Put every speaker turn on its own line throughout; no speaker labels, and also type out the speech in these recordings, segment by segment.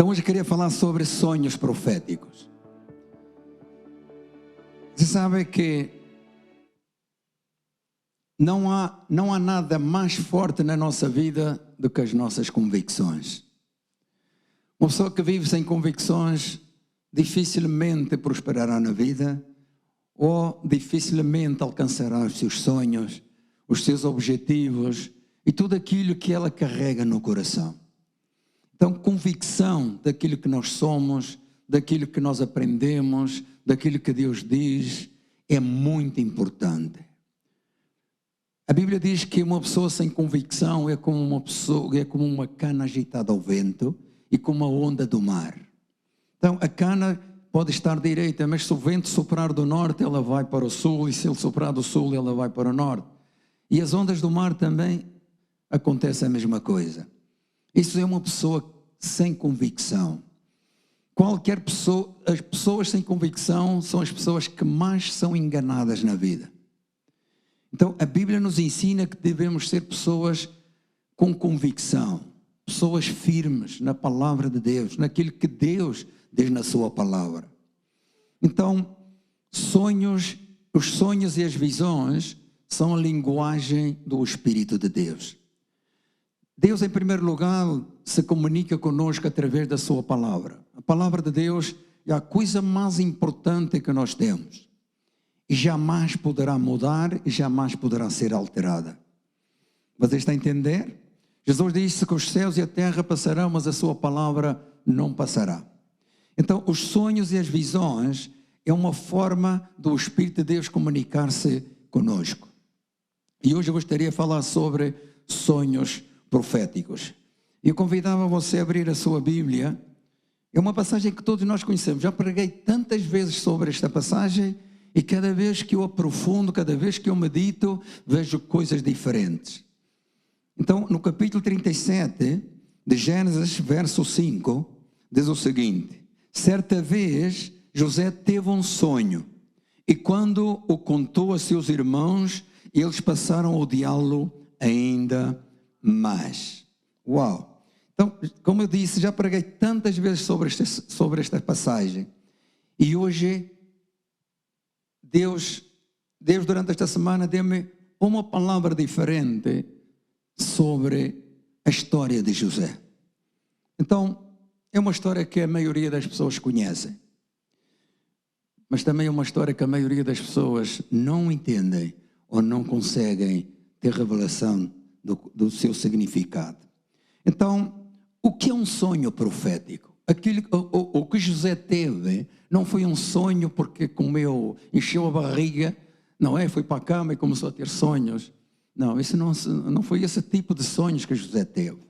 Então hoje eu queria falar sobre sonhos proféticos. Você sabe que não há nada mais forte na nossa vida do que as nossas convicções. Uma pessoa que vive sem convicções dificilmente prosperará na vida ou dificilmente alcançará os seus sonhos, os seus objetivos e tudo aquilo que ela carrega no coração. Então, convicção daquilo que nós somos, daquilo que nós aprendemos, daquilo que Deus diz, é muito importante. A Bíblia diz que uma pessoa sem convicção é como uma cana agitada ao vento e como uma onda do mar. Então, a cana pode estar direita, mas se o vento soprar do norte, ela vai para o sul, e se ele soprar do sul, ela vai para o norte. E as ondas do mar também acontece a mesma coisa. Isso é uma pessoa sem convicção. Qualquer pessoa, as pessoas sem convicção são as pessoas que mais são enganadas na vida. Então, a Bíblia nos ensina que devemos ser pessoas com convicção, pessoas firmes na palavra de Deus, naquilo que Deus diz na sua palavra. Então, os sonhos e as visões são a linguagem do Espírito de Deus. Deus, em primeiro lugar, se comunica conosco através da sua palavra. A palavra de Deus é a coisa mais importante que nós temos. E jamais poderá mudar e jamais poderá ser alterada. Você está a entender? Jesus disse que os céus e a terra passarão, mas a sua palavra não passará. Então, os sonhos e as visões é uma forma do Espírito de Deus comunicar-se conosco. E hoje eu gostaria de falar sobre sonhos proféticos. Eu convidava você a abrir a sua Bíblia. É uma passagem que todos nós conhecemos. Já preguei tantas vezes sobre esta passagem e cada vez que eu aprofundo, cada vez que eu medito, vejo coisas diferentes. Então, no capítulo 37 de Gênesis, verso 5, diz o seguinte: certa vez José teve um sonho e quando o contou a seus irmãos, eles passaram a odiá-lo ainda mais. Uau! Então, como eu disse, já preguei tantas vezes sobre esta passagem. E hoje, Deus durante esta semana deu-me uma palavra diferente sobre a história de José. Então, é uma história que a maioria das pessoas conhece. Mas também é uma história que a maioria das pessoas não entendem ou não conseguem ter revelação do seu significado. Então, o que é um sonho profético? O que José teve não foi um sonho porque comeu, encheu a barriga, não é? Foi para a cama e começou a ter sonhos. Não, isso não foi esse tipo de sonhos que José teve.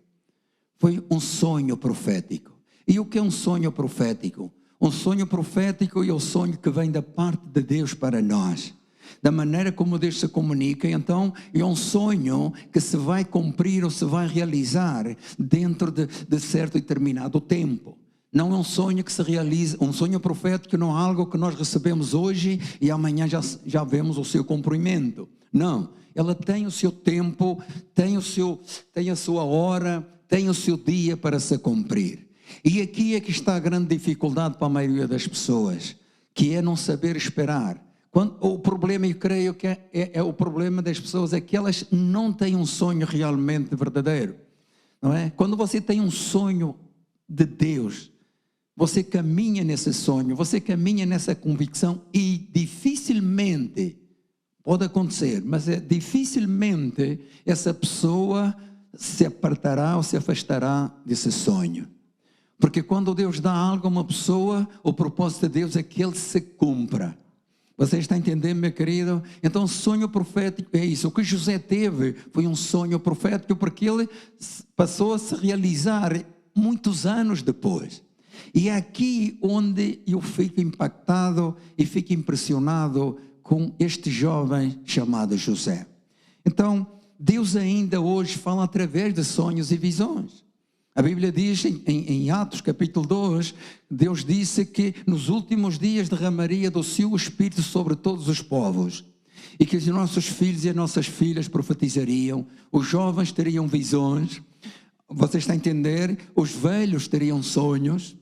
Foi um sonho profético. E o que é um sonho profético? Um sonho profético é o sonho que vem da parte de Deus para nós. Da maneira como Deus se comunica, então é um sonho que se vai cumprir ou se vai realizar dentro de certo e determinado tempo. Não é um sonho que se realiza, um sonho profético não é algo que nós recebemos hoje e amanhã já vemos o seu cumprimento. Não, ela tem o seu tempo, tem a sua hora, tem o seu dia para se cumprir. E aqui é que está a grande dificuldade para a maioria das pessoas, que é não saber esperar. O problema, eu creio que é o problema das pessoas, é que elas não têm um sonho realmente verdadeiro, não é? Quando você tem um sonho de Deus, você caminha nesse sonho, você caminha nessa convicção e dificilmente, pode acontecer, mas dificilmente essa pessoa se apartará ou se afastará desse sonho. Porque quando Deus dá algo a uma pessoa, o propósito de Deus é que ele se cumpra. Você está entendendo, meu querido? Então, sonho profético é isso. O que José teve foi um sonho profético porque ele passou a se realizar muitos anos depois. E é aqui onde eu fico impactado e fico impressionado com este jovem chamado José. Então, Deus ainda hoje fala através de sonhos e visões. A Bíblia diz em Atos capítulo 2, Deus disse que nos últimos dias derramaria do seu Espírito sobre todos os povos e que os nossos filhos e as nossas filhas profetizariam, os jovens teriam visões, você está a entender? Os velhos teriam sonhos.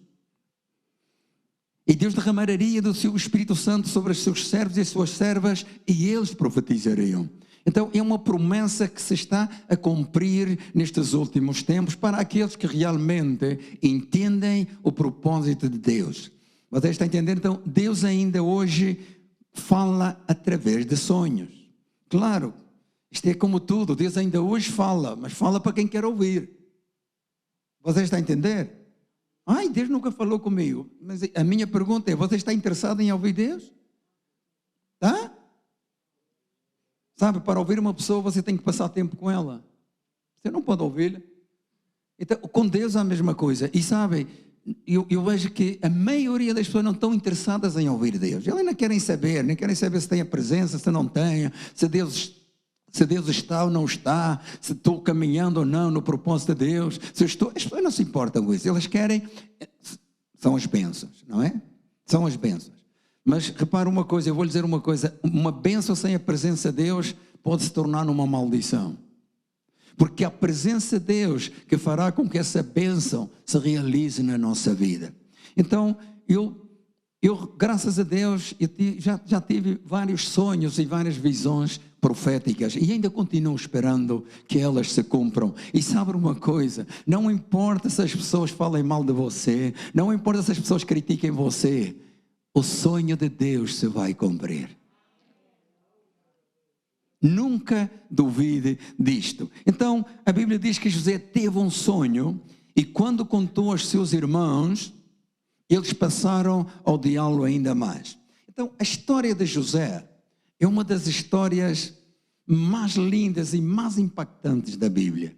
E Deus derramaria do seu Espírito Santo sobre os seus servos e as suas servas, e eles profetizariam. Então é uma promessa que se está a cumprir nestes últimos tempos para aqueles que realmente entendem o propósito de Deus. Você está entendendo? Então Deus ainda hoje fala através de sonhos. Claro, isto é como tudo, Deus ainda hoje fala, mas fala para quem quer ouvir. Você está a entender? Ai, Deus nunca falou comigo. Mas a minha pergunta é, você está interessado em ouvir Deus? Tá? Sabe, para ouvir uma pessoa você tem que passar tempo com ela. Você não pode ouvi-la. Então, com Deus é a mesma coisa. E sabe, eu vejo que a maioria das pessoas não estão interessadas em ouvir Deus. Elas não querem saber, nem querem saber se tem a presença, se não tem, se Deus está ou não está, se estou caminhando ou não no propósito de Deus. Se eu estou, as pessoas não se importam com isso. Elas querem, são as bênçãos, não é? São as bênçãos. Mas repara uma coisa, eu vou lhe dizer uma coisa, uma bênção sem a presença de Deus pode se tornar uma maldição. Porque a presença de Deus que fará com que essa bênção se realize na nossa vida. Então, eu graças a Deus, já tive vários sonhos e várias visões proféticas e ainda continuo esperando que elas se cumpram. E sabe uma coisa, não importa se as pessoas falem mal de você, não importa se as pessoas critiquem você, o sonho de Deus se vai cumprir. Nunca duvide disto. Então, a Bíblia diz que José teve um sonho e quando contou aos seus irmãos, eles passaram a odiá-lo ainda mais. Então, a história de José é uma das histórias mais lindas e mais impactantes da Bíblia.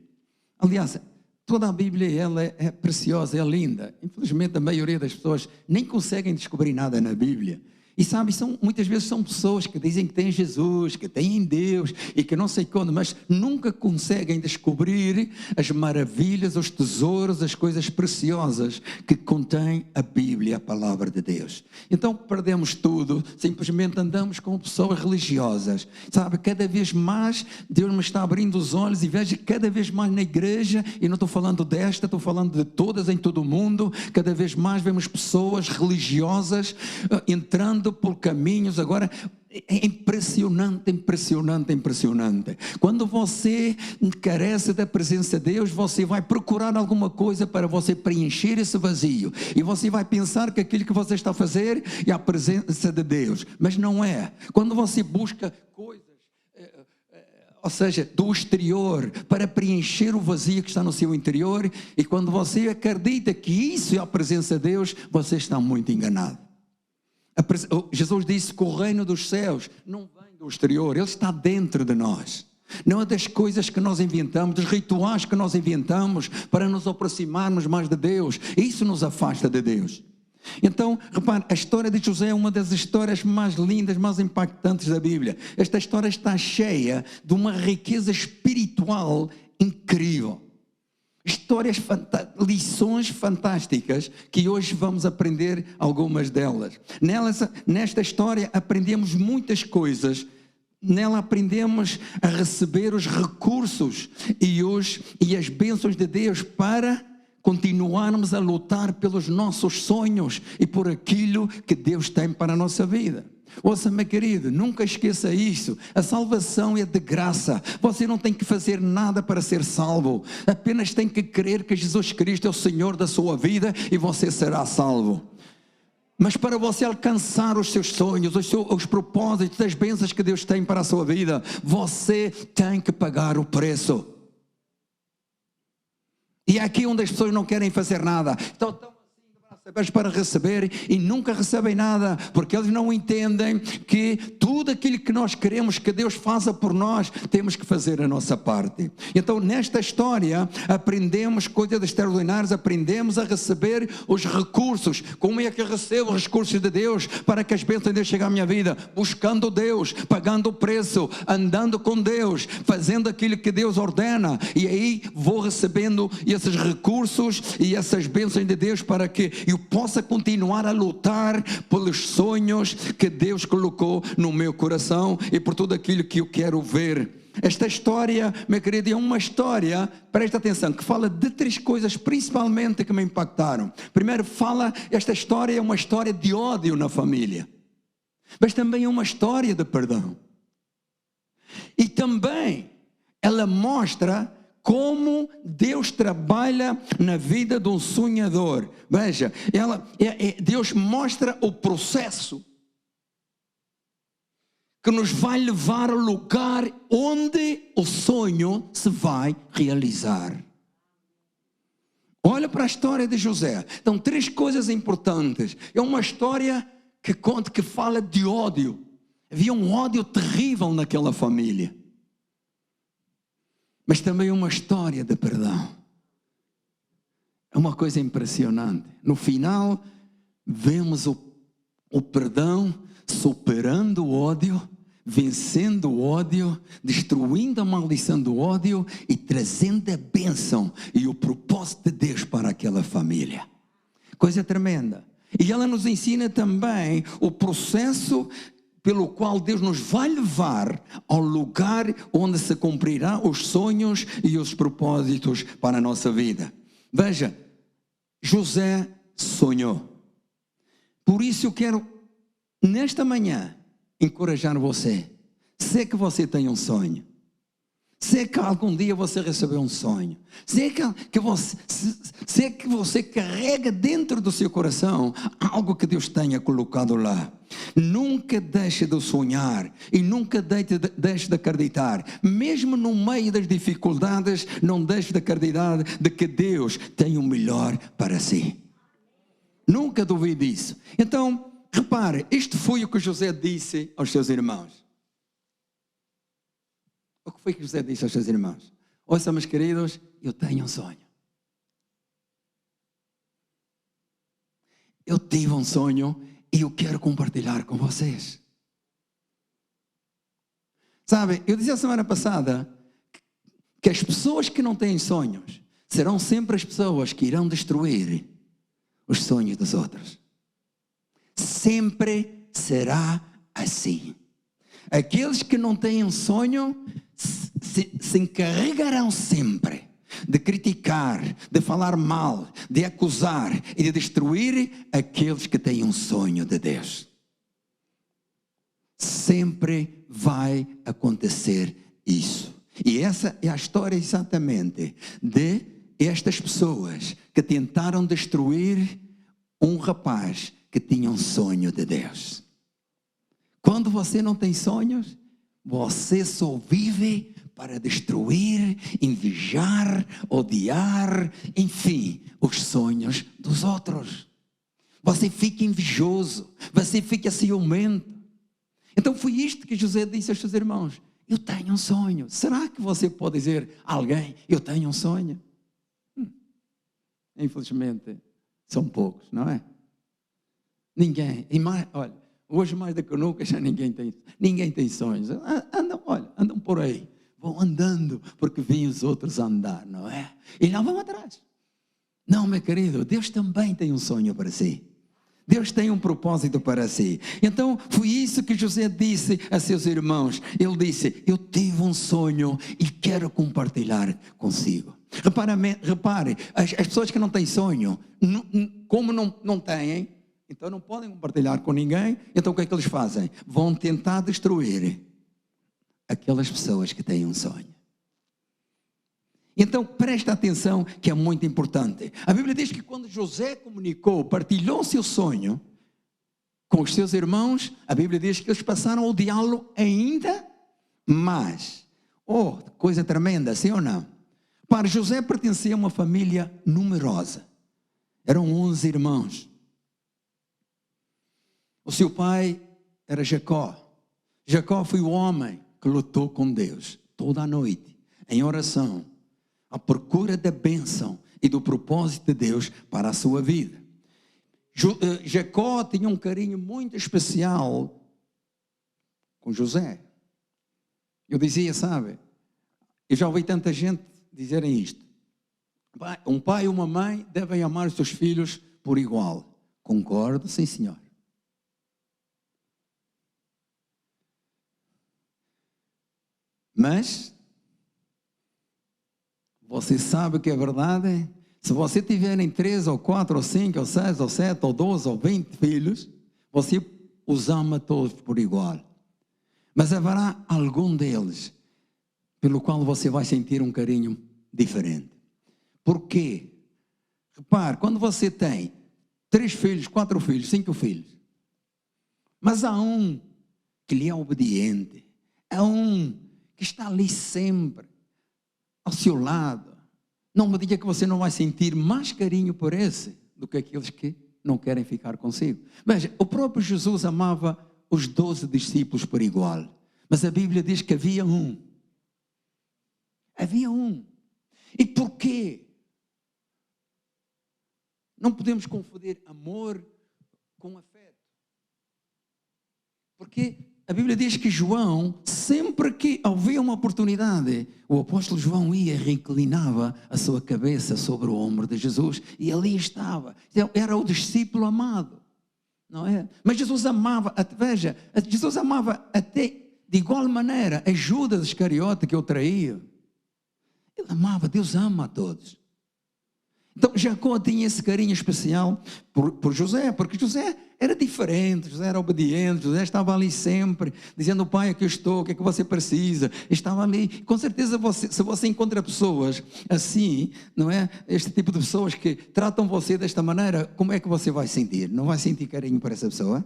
Aliás, toda a Bíblia ela é preciosa, é linda. Infelizmente, a maioria das pessoas nem conseguem descobrir nada na Bíblia. E sabe, muitas vezes são pessoas que dizem que têm Jesus, que têm Deus e que não sei quando, mas nunca conseguem descobrir as maravilhas, os tesouros, as coisas preciosas que contém a Bíblia, a palavra de Deus. Então perdemos tudo, simplesmente andamos com pessoas religiosas. Sabe, cada vez mais Deus me está abrindo os olhos e vejo cada vez mais na igreja, e não estou falando desta, estou falando de todas em todo o mundo, cada vez mais vemos pessoas religiosas entrando por caminhos. Agora é impressionante, impressionante, impressionante. Quando você carece da presença de Deus, você vai procurar alguma coisa para você preencher esse vazio, e você vai pensar que aquilo que você está a fazer é a presença de Deus, mas não é. Quando você busca coisas, ou seja, do exterior, para preencher o vazio que está no seu interior, e quando você acredita que isso é a presença de Deus, você está muito enganado. Jesus disse que o reino dos céus não vem do exterior, ele está dentro de nós. Não é das coisas que nós inventamos, dos rituais que nós inventamos para nos aproximarmos mais de Deus. Isso nos afasta de Deus. Então, repare, a história de José é uma das histórias mais lindas, mais impactantes da Bíblia. Esta história está cheia de uma riqueza espiritual incrível. Histórias, lições fantásticas que hoje vamos aprender algumas delas. Nesta história aprendemos muitas coisas. Nela aprendemos a receber os recursos e as bênçãos de Deus para continuarmos a lutar pelos nossos sonhos e por aquilo que Deus tem para a nossa vida. Ouça, meu querido, nunca esqueça isso. A salvação é de graça. Você não tem que fazer nada para ser salvo. Apenas tem que crer que Jesus Cristo é o Senhor da sua vida e você será salvo. Mas para você alcançar os seus sonhos, os propósitos, as bênçãos que Deus tem para a sua vida, você tem que pagar o preço. E é aqui onde as pessoas não querem fazer nada. Então, para receber e nunca recebem nada, porque eles não entendem que tudo aquilo que nós queremos que Deus faça por nós, temos que fazer a nossa parte. Então nesta história aprendemos coisas extraordinárias, aprendemos a receber os recursos. Como é que eu recebo os recursos de Deus para que as bênçãos de Deus cheguem à minha vida? Buscando Deus, pagando o preço, andando com Deus, fazendo aquilo que Deus ordena, e aí vou recebendo esses recursos e essas bênçãos de Deus para que eu possa continuar a lutar pelos sonhos que Deus colocou no meu coração e por tudo aquilo que eu quero ver esta história, meu querido, é uma história, presta atenção, que fala de 3 coisas principalmente que me impactaram. Primeiro, esta história é uma história de ódio na família, mas também é uma história de perdão. E também ela mostra como Deus trabalha na vida de um sonhador. Veja, Deus mostra o processo que nos vai levar ao lugar onde o sonho se vai realizar. Olha para a história de José. Então, 3 coisas importantes. É uma história que fala de ódio. Havia um ódio terrível naquela família. Mas também uma história de perdão. É uma coisa impressionante. No final, vemos o perdão superando o ódio, vencendo o ódio, destruindo a maldição do ódio e trazendo a bênção e o propósito de Deus para aquela família. Coisa tremenda. E ela nos ensina também o processo pelo qual Deus nos vai levar ao lugar onde se cumprirão os sonhos e os propósitos para a nossa vida. Veja, José sonhou. Por isso eu quero, nesta manhã, encorajar você. Sei que você tem um sonho. Sei que algum dia você recebeu um sonho. Sei que você carrega dentro do seu coração algo que Deus tenha colocado lá. Nunca deixe de sonhar e nunca deixe de acreditar. Mesmo no meio das dificuldades, não deixe de acreditar de que Deus tem o melhor para si. Nunca duvide disso. Então, repare, isto foi o que José disse aos seus irmãos. O que foi que José disse aos seus irmãos? Ouça, meus queridos, eu tenho um sonho. Eu tive um sonho e eu quero compartilhar com vocês. Sabe, eu disse a semana passada que as pessoas que não têm sonhos serão sempre as pessoas que irão destruir os sonhos dos outros. Sempre será assim. Aqueles que não têm um sonho se encarregarão sempre de criticar, de falar mal, de acusar e de destruir aqueles que têm um sonho de Deus. Sempre vai acontecer isso. E essa é a história exatamente de estas pessoas que tentaram destruir um rapaz que tinha um sonho de Deus. Quando você não tem sonhos, você só vive para destruir, invejar, odiar, enfim, os sonhos dos outros. Você fica invejoso, você fica ciumento. Então foi isto que José disse aos seus irmãos. Eu tenho um sonho. Será que você pode dizer a alguém, eu tenho um sonho? Infelizmente, são poucos, não é? Ninguém. E mais, olha, hoje mais do que nunca já ninguém tem sonhos. Andam por aí. Vão andando porque veem os outros andar, não é? E não vão atrás. Não, meu querido, Deus também tem um sonho para si. Deus tem um propósito para si. Então, foi isso que José disse a seus irmãos. Ele disse, eu tive um sonho e quero compartilhar consigo. Repare, as pessoas que não têm sonho, como não têm, então não podem compartilhar com ninguém. Então o que é que eles fazem? Vão tentar destruir aquelas pessoas que têm um sonho. Então presta atenção que é muito importante. A Bíblia diz que quando José partilhou o seu sonho com os seus irmãos, a Bíblia diz que eles passaram a odiá-lo ainda mais. Oh, coisa tremenda, sim ou não? Para José pertencia a uma família numerosa. Eram 11 irmãos. O seu pai era Jacó. Jacó foi o homem que lutou com Deus toda a noite, em oração, à procura da bênção e do propósito de Deus para a sua vida. Jacó tinha um carinho muito especial com José. Eu dizia, sabe, eu já ouvi tanta gente dizerem isto. Um pai e uma mãe devem amar os seus filhos por igual. Concordo, sim senhor. Mas você sabe que é verdade? Se você tiverem 3 ou 4 ou 5 ou 6 ou 7 ou 12 ou 20 filhos, você os ama todos por igual. Mas haverá algum deles pelo qual você vai sentir um carinho diferente. Por quê? Repare, quando você tem 3 filhos, 4 filhos, 5 filhos, mas há um que lhe é obediente, há um que está ali sempre ao seu lado, não me diga que você não vai sentir mais carinho por esse do que aqueles que não querem ficar consigo. Veja, o próprio Jesus amava os 12 discípulos por igual, mas a Bíblia diz que havia um. Havia um. E porquê? Não podemos confundir amor com afeto. Porque a Bíblia diz que João, sempre que havia uma oportunidade, o apóstolo João ia e reclinava a sua cabeça sobre o ombro de Jesus e ali estava. Era o discípulo amado, não é? Mas Jesus amava, veja, Jesus amava até de igual maneira a Judas Iscariote que o traía. Ele amava, Deus ama a todos. Então Jacó tinha esse carinho especial por José, porque José era diferente, José era obediente, José estava ali sempre, dizendo: pai, aqui eu estou, o que é que você precisa? Estava ali. Com certeza, se você encontra pessoas assim, não é? Este tipo de pessoas que tratam você desta maneira, como é que você vai sentir? Não vai sentir carinho por essa pessoa?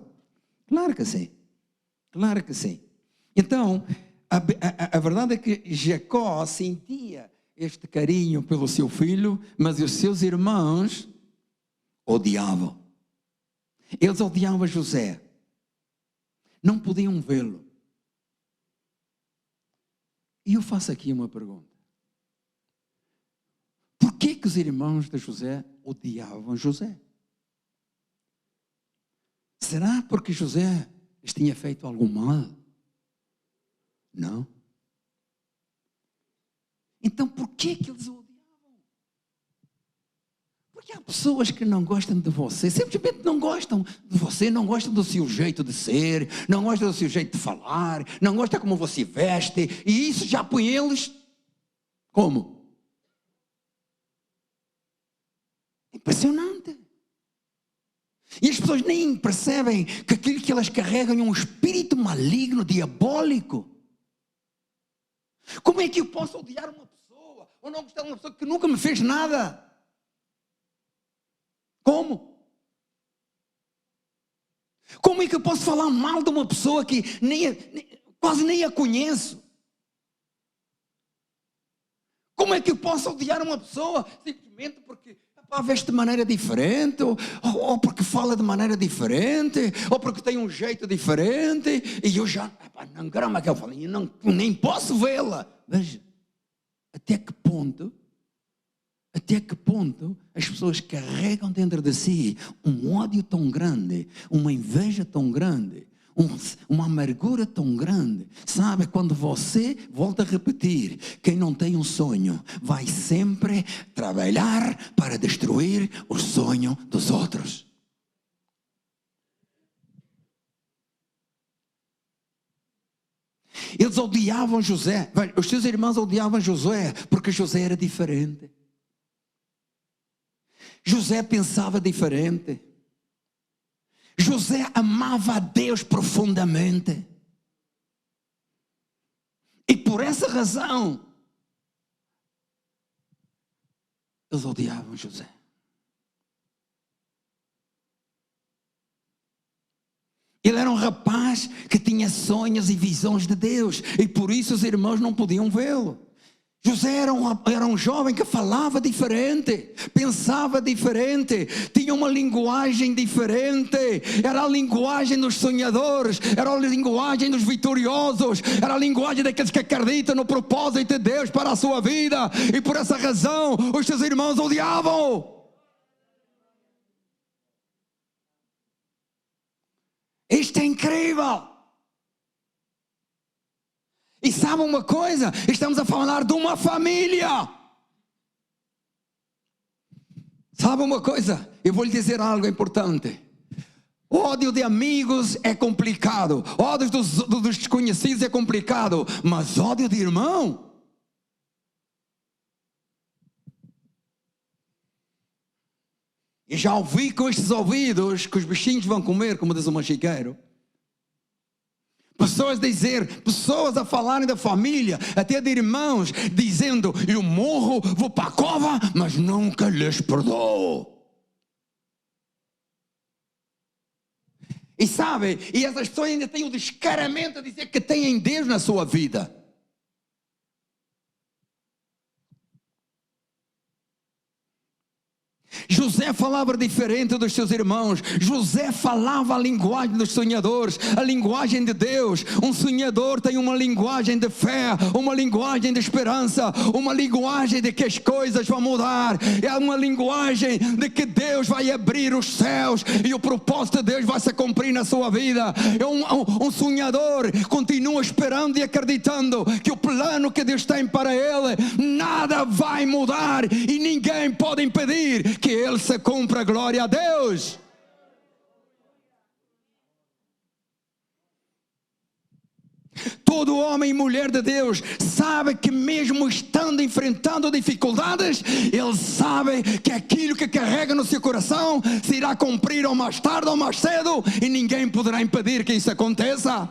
Claro que sim, claro que sim. Então, a verdade é que Jacó sentia este carinho pelo seu filho, mas os seus irmãos odiavam. Eles odiavam José. Não podiam vê-lo. E eu faço aqui uma pergunta. Por que os irmãos de José odiavam José? Será porque José lhes tinha feito algum mal? Não. Então, por que eles o odiavam? Porque há pessoas que não gostam de você, simplesmente não gostam de você, não gostam do seu jeito de ser, não gostam do seu jeito de falar, não gostam como você veste, e isso já põe eles como? Impressionante. E as pessoas nem percebem que aquilo que elas carregam é um espírito maligno, diabólico. Como é que eu posso odiar uma pessoa ou não gostar de uma pessoa que nunca me fez nada? Como? Como é que eu posso falar mal de uma pessoa que quase nem a conheço? Como é que eu posso odiar uma pessoa simplesmente porque veste de maneira diferente, ou porque fala de maneira diferente, ou porque tem um jeito diferente, e eu já, não grama que eu falo, eu nem posso vê-la. Veja, até que ponto as pessoas carregam dentro de si um ódio tão grande, uma inveja tão grande, uma amargura tão grande. Sabe, quando você, volta a repetir, quem não tem um sonho vai sempre trabalhar para destruir o sonho dos outros. Eles odiavam José, os seus irmãos odiavam José porque José era diferente. José pensava diferente. José amava a Deus profundamente. E por essa razão, eles odiavam José. Ele era um rapaz que tinha sonhos e visões de Deus. E por isso os irmãos não podiam vê-lo. José era um jovem que falava diferente, pensava diferente, tinha uma linguagem diferente, era a linguagem dos sonhadores, era a linguagem dos vitoriosos, era a linguagem daqueles que acreditam no propósito de Deus para a sua vida, e por essa razão os seus irmãos odiavam. Isto é incrível. E sabe uma coisa? Estamos a falar de uma família. Sabe uma coisa? Eu vou lhe dizer algo importante. Ódio de amigos é complicado, ódio dos desconhecidos é complicado, mas ódio de irmão? E já ouvi com estes ouvidos que os bichinhos vão comer, como diz o machiqueiro. Pessoas a falarem da família, até de irmãos, dizendo: eu morro, vou para a cova, mas nunca lhes perdoo. E sabe, e essas pessoas ainda têm o descaramento a dizer que têm Deus na sua vida. José falava diferente dos seus irmãos. José falava a linguagem dos sonhadores, a linguagem de Deus. Um sonhador tem uma linguagem de fé, uma linguagem de esperança, uma linguagem de que as coisas vão mudar. É uma linguagem de que Deus vai abrir os céus e o propósito de Deus vai se cumprir na sua vida. Um sonhador continua esperando e acreditando que o plano que Deus tem para ele, nada vai mudar e ninguém pode impedir que ele se cumpra. Glória a Deus. Todo homem e mulher de Deus sabe que mesmo estando enfrentando dificuldades, ele sabe que aquilo que carrega no seu coração se irá cumprir ou mais tarde ou mais cedo, e ninguém poderá impedir que isso aconteça.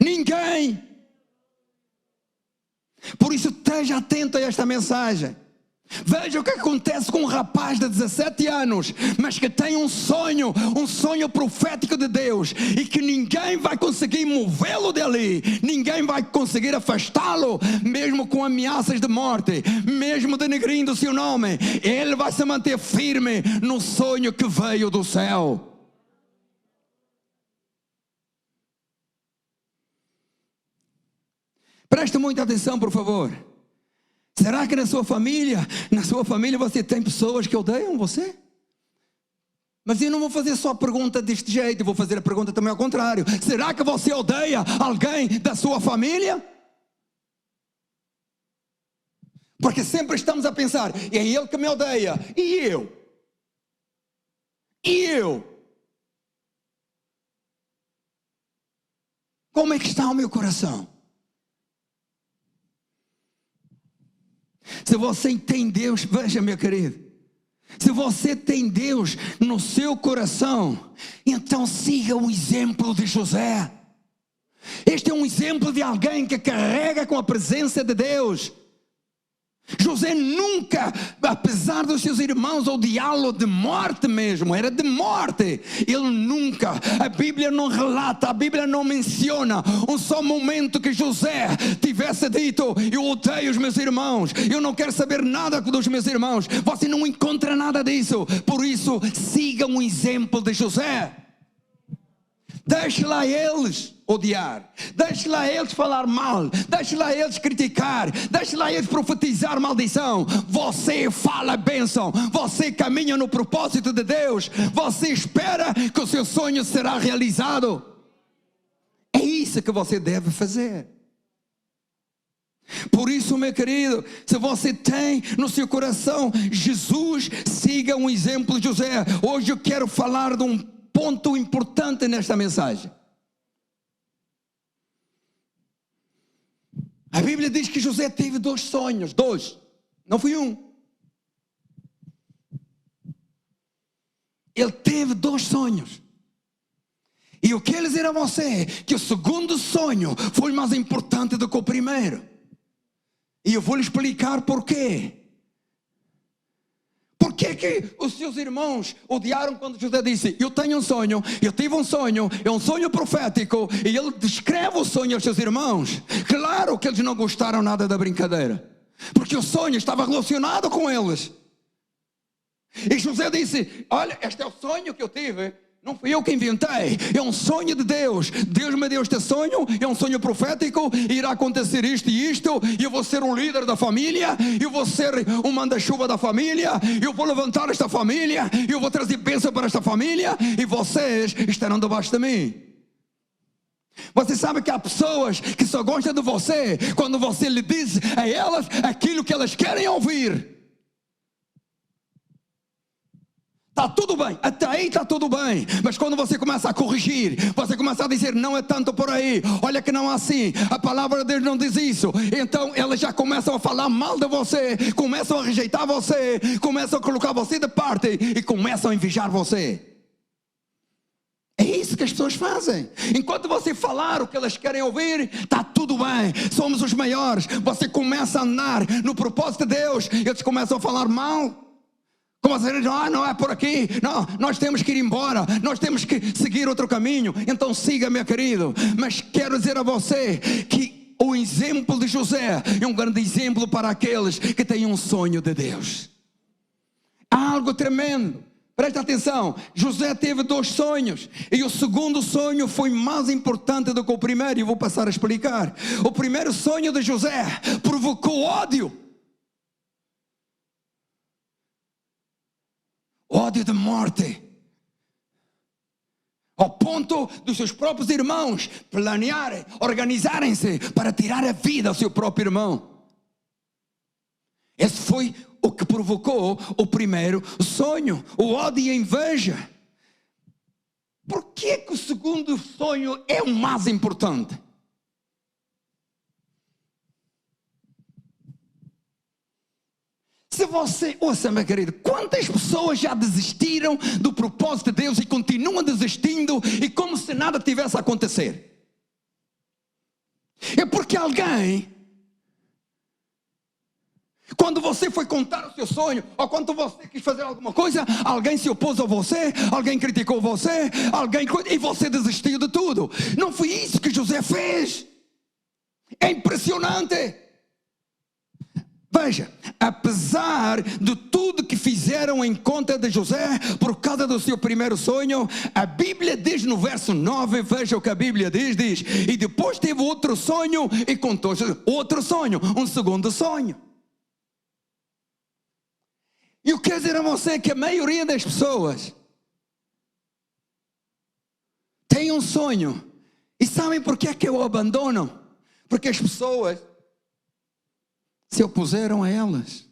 Ninguém. Por isso esteja atento a esta mensagem. Veja o que acontece com um rapaz de 17 anos, mas que tem um sonho profético de Deus, e que ninguém vai conseguir movê-lo dali, ninguém vai conseguir afastá-lo, mesmo com ameaças de morte, mesmo denegrindo o seu nome. Ele vai se manter firme no sonho que veio do céu. Preste muita atenção, por favor. Será que na sua família você tem pessoas que odeiam você? Mas eu não vou fazer só a pergunta deste jeito, eu vou fazer a pergunta também ao contrário. Será que você odeia alguém da sua família? Porque sempre estamos a pensar: é ele que me odeia, e eu? E eu? Como é que está o meu coração? Se você tem Deus, veja, meu querido, se você tem Deus no seu coração, então siga o exemplo de José. Este é um exemplo de alguém que carrega com a presença de Deus. José nunca, apesar dos seus irmãos odiá-lo de morte mesmo, era de morte, ele nunca, a Bíblia não relata, a Bíblia não menciona um só momento que José tivesse dito: eu odeio os meus irmãos, eu não quero saber nada dos meus irmãos. Você não encontra nada disso. Por isso, siga um exemplo de José. Deixe lá eles odiar, deixe lá eles falar mal, deixe lá eles criticar, deixe lá eles profetizar maldição. Você fala bênção, você caminha no propósito de Deus, você espera que o seu sonho será realizado. É isso que você deve fazer. Por isso, meu querido, se você tem no seu coração Jesus, siga um exemplo de José. Hoje eu quero falar de um ponto importante nesta mensagem. A Bíblia diz que José teve 2 sonhos, 2, não foi um. Ele teve 2 sonhos. E eu quero dizer a você que o segundo sonho foi mais importante do que o primeiro. E eu vou lhe explicar porquê. Por que os seus irmãos odiaram quando José disse: eu tenho um sonho, eu tive um sonho, é um sonho profético, e ele descreve o sonho aos seus irmãos? Claro que eles não gostaram nada da brincadeira, porque o sonho estava relacionado com eles. E José disse: olha, este é o sonho que eu tive, não fui eu que inventei, é um sonho de Deus. Deus me deu este sonho, é um sonho profético, irá acontecer isto e isto, e eu vou ser um líder da família, eu vou ser um manda-chuva da família, eu vou levantar esta família, eu vou trazer bênção para esta família, e vocês estarão debaixo de mim. Você sabe que há pessoas que só gostam de você quando você lhe diz a elas aquilo que elas querem ouvir. Está tudo bem, até aí está tudo bem. Mas quando você começa a corrigir, você começa a dizer, não é tanto por aí, olha que não é assim, a palavra de Deus não diz isso. Então elas já começam a falar mal de você, começam a rejeitar você, começam a colocar você de parte e começam a invejar você. É isso que as pessoas fazem. Enquanto você falar o que elas querem ouvir, está tudo bem, somos os maiores. Você começa a andar no propósito de Deus, eles começam a falar mal. Como assim, não é por aqui, não, nós temos que ir embora, nós temos que seguir outro caminho. Então siga, meu querido. Mas quero dizer a você que o exemplo de José é um grande exemplo para aqueles que têm um sonho de Deus. Algo tremendo. Presta atenção, José teve 2 sonhos, e o segundo sonho foi mais importante do que o primeiro, e vou passar a explicar. O primeiro sonho de José provocou ódio. Ódio de morte, ao ponto dos seus próprios irmãos planearem, organizarem-se para tirar a vida ao seu próprio irmão. Esse foi o que provocou o primeiro sonho, o ódio e a inveja. Por que o segundo sonho é o mais importante? Se você, ouça, meu querido, quantas pessoas já desistiram do propósito de Deus e continuam desistindo e como se nada tivesse a acontecer? É porque alguém, quando você foi contar o seu sonho, ou quando você quis fazer alguma coisa, alguém se opôs a você, alguém criticou você, e você desistiu de tudo. Não foi isso que José fez. É impressionante. Veja, apesar de tudo que fizeram em conta de José, por causa do seu primeiro sonho, a Bíblia diz no verso 9, veja o que a Bíblia diz, e depois teve outro sonho e contou outro sonho, um segundo sonho. E eu quero dizer a você que a maioria das pessoas tem um sonho, e sabem por que é que o abandonam? Porque as pessoas se opuseram a elas.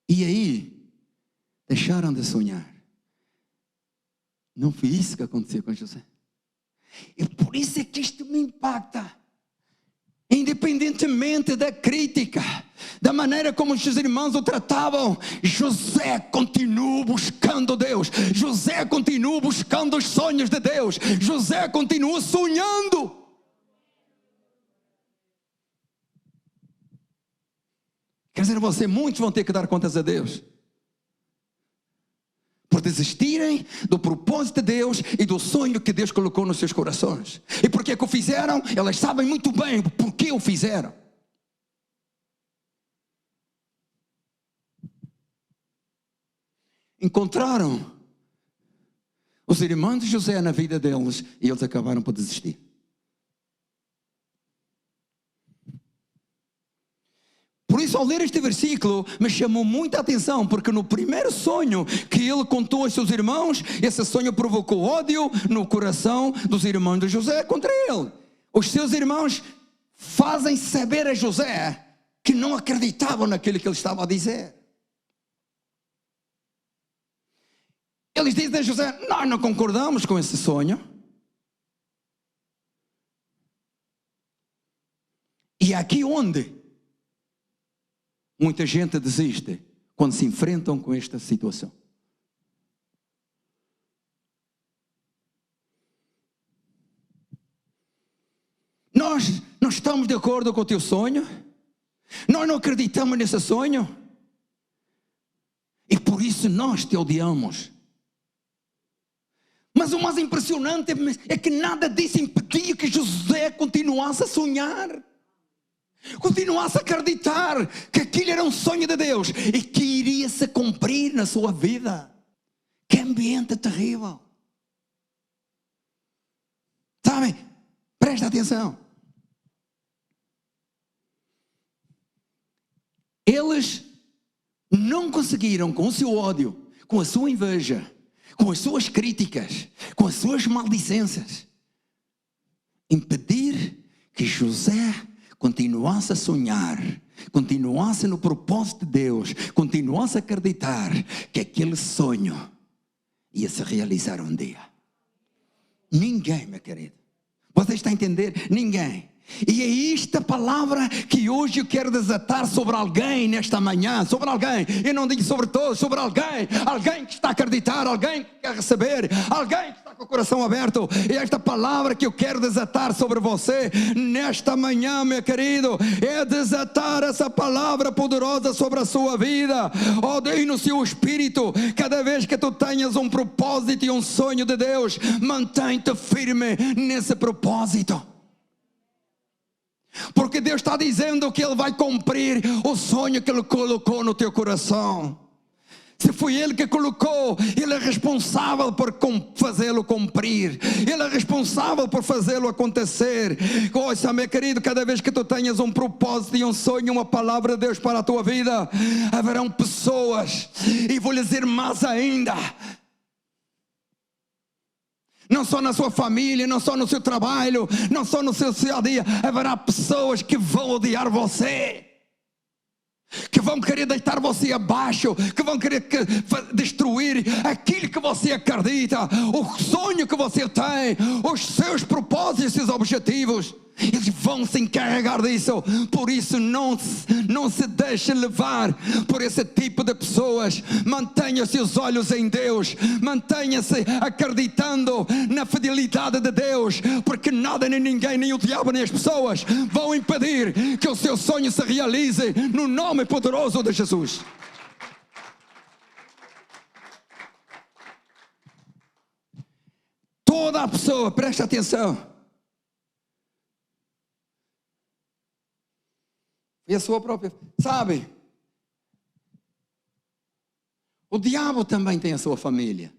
E aí, deixaram de sonhar. Não foi isso que aconteceu com José. E por isso é que isto me impacta. Independentemente da crítica, da maneira como os seus irmãos o tratavam, José continuou buscando Deus. José continuou buscando os sonhos de Deus. José continuou sonhando. Quer dizer, você, muitos vão ter que dar contas a Deus por desistirem do propósito de Deus e do sonho que Deus colocou nos seus corações. E por que o fizeram? Elas sabem muito bem por que o fizeram. Encontraram os irmãos de José na vida deles e eles acabaram por desistir. Por isso, ao ler este versículo, me chamou muita atenção, porque no primeiro sonho que ele contou aos seus irmãos, esse sonho provocou ódio no coração dos irmãos de José contra ele. Os seus irmãos fazem saber a José que não acreditavam naquilo que ele estava a dizer. Eles dizem a José, nós não concordamos com esse sonho. E aqui onde muita gente desiste quando se enfrentam com esta situação. Nós não estamos de acordo com o teu sonho. Nós não acreditamos nesse sonho. E por isso nós te odiamos. Mas o mais impressionante é que nada disso impedia que José continuasse a sonhar. Continuasse a acreditar que aquilo era um sonho de Deus e que iria se cumprir na sua vida. Que ambiente terrível. Sabem? Presta atenção. Eles não conseguiram, com o seu ódio, com a sua inveja, com as suas críticas, com as suas maldicências, impedir que José continuasse a sonhar, continuasse no propósito de Deus, continuasse a acreditar que aquele sonho ia se realizar um dia. Ninguém, meu querido. Você está a entender? Ninguém. E é esta palavra que hoje eu quero desatar sobre alguém nesta manhã, sobre alguém, eu não digo sobre todos, sobre alguém que está a acreditar, alguém que quer receber, alguém que está com o coração aberto. E esta palavra que eu quero desatar sobre você nesta manhã, meu querido, é desatar essa palavra poderosa sobre a sua vida. Oh Deus, no seu espírito, cada vez que tu tenhas um propósito e um sonho de Deus, mantém-te firme nesse propósito. Porque Deus está dizendo que Ele vai cumprir o sonho que Ele colocou no teu coração. Se foi Ele que colocou, Ele é responsável por fazê-lo cumprir. Ele é responsável por fazê-lo acontecer. Ouça, meu querido, cada vez que tu tenhas um propósito e um sonho, uma palavra de Deus para a tua vida, haverão pessoas, e vou lhe dizer mais ainda, não só na sua família, não só no seu trabalho, não só no seu dia a dia, haverá pessoas que vão odiar você, que vão querer deitar você abaixo, que vão querer destruir aquilo que você acredita, o sonho que você tem, os seus propósitos e seus objetivos. Eles vão se encarregar disso. Por isso não se deixe levar por esse tipo de pessoas. Mantenha seus olhos em Deus, mantenha-se acreditando na fidelidade de Deus, porque nada nem ninguém, nem o diabo nem as pessoas vão impedir que o seu sonho se realize no nome poderoso de Jesus. Toda a pessoa, preste atenção, e a sua própria, sabe? O diabo também tem a sua família.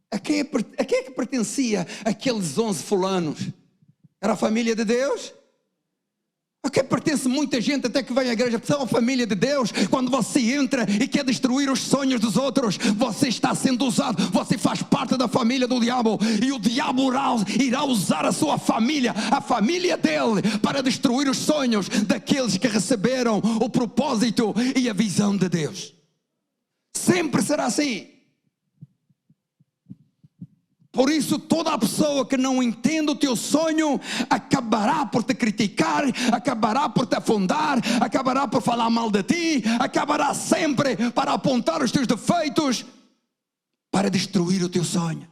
A quem é que pertencia aqueles 11 fulanos? Era a família de Deus? A quem pertence muita gente até que vem à igreja? São a família de Deus. Quando você entra e quer destruir os sonhos dos outros, você está sendo usado, você faz parte da família do diabo, e o diabo irá usar a sua família, a família dele, para destruir os sonhos daqueles que receberam o propósito e a visão de Deus. Sempre será assim. Por isso, toda a pessoa que não entende o teu sonho acabará por te criticar, acabará por te afundar, acabará por falar mal de ti, acabará sempre para apontar os teus defeitos, para destruir o teu sonho.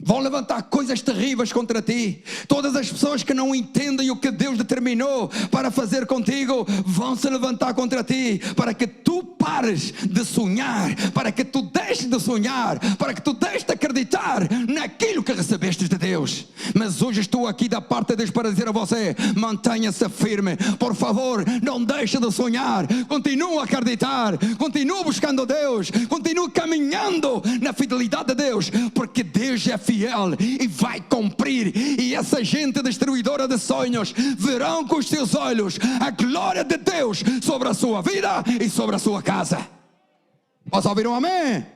Vão levantar coisas terríveis contra ti. Todas as pessoas que não entendem o que Deus determinou para fazer contigo vão se levantar contra ti, para que tu pares de sonhar, para que tu deixes de sonhar, para que tu deixes de acreditar naquilo que recebeste de Deus. Mas hoje estou aqui da parte de Deus para dizer a você: mantenha-se firme, por favor, não deixe de sonhar, continue a acreditar, continue buscando Deus, continue caminhando na fidelidade de Deus, porque Deus é fiel e vai cumprir. E essa gente destruidora de sonhos verão com os seus olhos a glória de Deus sobre a sua vida e sobre a sua casa. Posso ouvir um amém?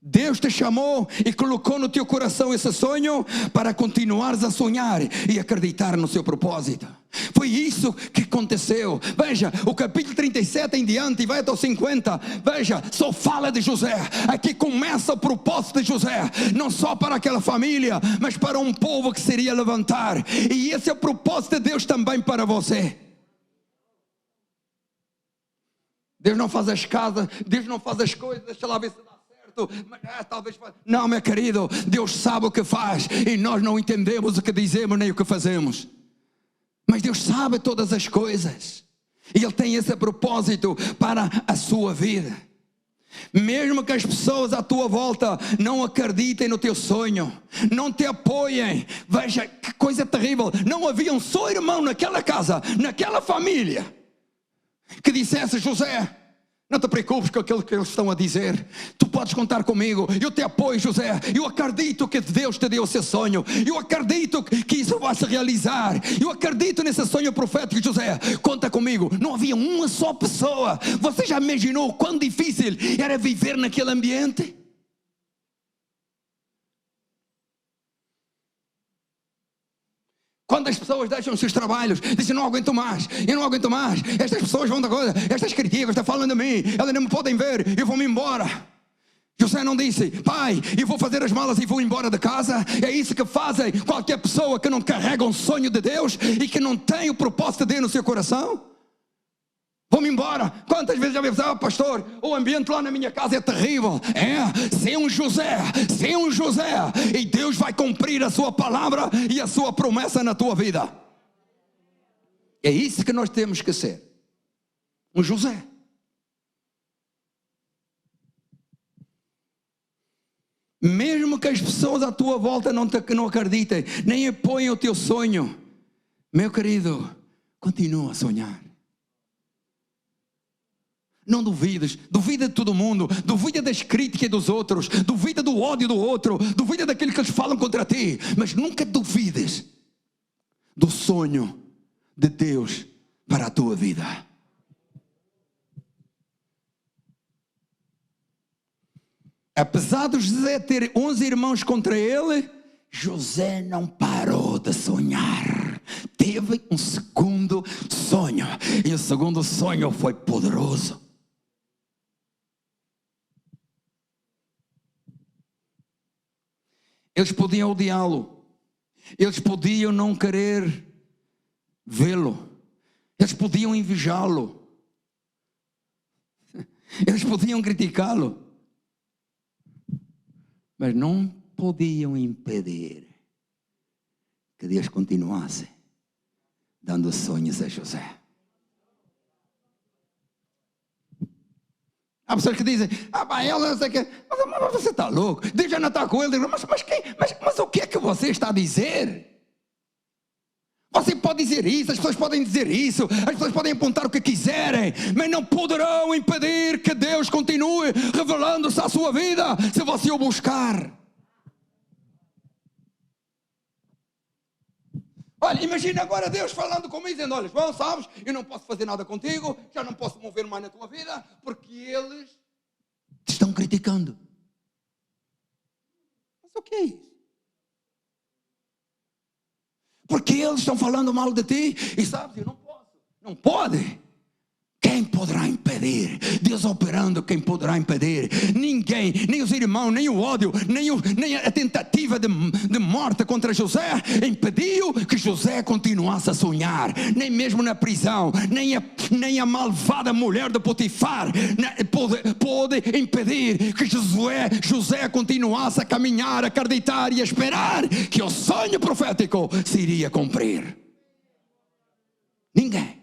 Deus te chamou e colocou no teu coração esse sonho para continuares a sonhar e acreditar no seu propósito. Foi isso que aconteceu. Veja, o capítulo 37 em diante e vai até o 50. Veja, só fala de José. Aqui começa o propósito de José, não só para aquela família, mas para um povo que se iria levantar. E esse é o propósito de Deus também para você. Deus não faz as casas, Deus não faz as coisas, deixa lá ver se dá. Talvez... Não, meu querido, Deus sabe o que faz e nós não entendemos o que dizemos nem o que fazemos, mas Deus sabe todas as coisas e Ele tem esse propósito para a sua vida. Mesmo que as pessoas à tua volta não acreditem no teu sonho, não te apoiem, veja que coisa terrível, não havia um só irmão naquela casa, naquela família, que dissesse: José, Não te preocupes com aquilo que eles estão a dizer. Tu podes contar comigo. Eu te apoio, José. Eu acredito que Deus te deu esse sonho. Eu acredito que isso vai se realizar. Eu acredito nesse sonho profético, José. Conta comigo. Não havia uma só pessoa. Você já imaginou quão difícil era viver naquele ambiente? Quando as pessoas deixam os seus trabalhos, dizem, não aguento mais, eu não aguento mais, estas pessoas vão da coisa, estas críticas estão falando de mim, elas não me podem ver, eu vou-me embora. José não disse, pai, eu vou fazer as malas e vou embora de casa. É isso que fazem qualquer pessoa que não carrega um sonho de Deus e que não tem o propósito de Deus no seu coração. Vou-me embora. Quantas vezes já me disseram, pastor, o ambiente lá na minha casa é terrível. Ser um José, e Deus vai cumprir a sua palavra e a sua promessa na tua vida. É isso que nós temos que ser, um José. Mesmo que as pessoas à tua volta não acreditem, nem apoiem o teu sonho, meu querido, continua a sonhar. Não duvides, duvida de todo mundo, duvida das críticas dos outros, duvida do ódio do outro, duvida daquilo que eles falam contra ti, mas nunca duvides do sonho de Deus para a tua vida. Apesar de José ter 11 irmãos contra ele, José não parou de sonhar. Teve um segundo sonho, e o segundo sonho foi poderoso. Eles podiam odiá-lo, eles podiam não querer vê-lo, eles podiam invejá-lo, eles podiam criticá-lo, mas não podiam impedir que Deus continuasse dando sonhos a José. Há pessoas que dizem, ela, mas você está louco, Deus já não está com ele. Mas o que é que você está a dizer? Você pode dizer isso, as pessoas podem dizer isso, as pessoas podem apontar o que quiserem, mas não poderão impedir que Deus continue revelando-se à sua vida, se você o buscar. Olha, imagina agora Deus falando comigo, dizendo, olha, João, sabes, eu não posso fazer nada contigo, já não posso mover mais na tua vida, porque eles te estão criticando. Mas o que é isso? Porque eles estão falando mal de ti, e sabes, eu não posso. Não pode. Quem poderá impedir? Deus operando, quem poderá impedir? Ninguém, nem os irmãos, nem o ódio, nem a tentativa de morte contra José impediu que José continuasse a sonhar. Nem mesmo na prisão, nem a malvada mulher de Potifar pôde impedir que José continuasse a caminhar, a acreditar e a esperar que o sonho profético se iria cumprir. Ninguém.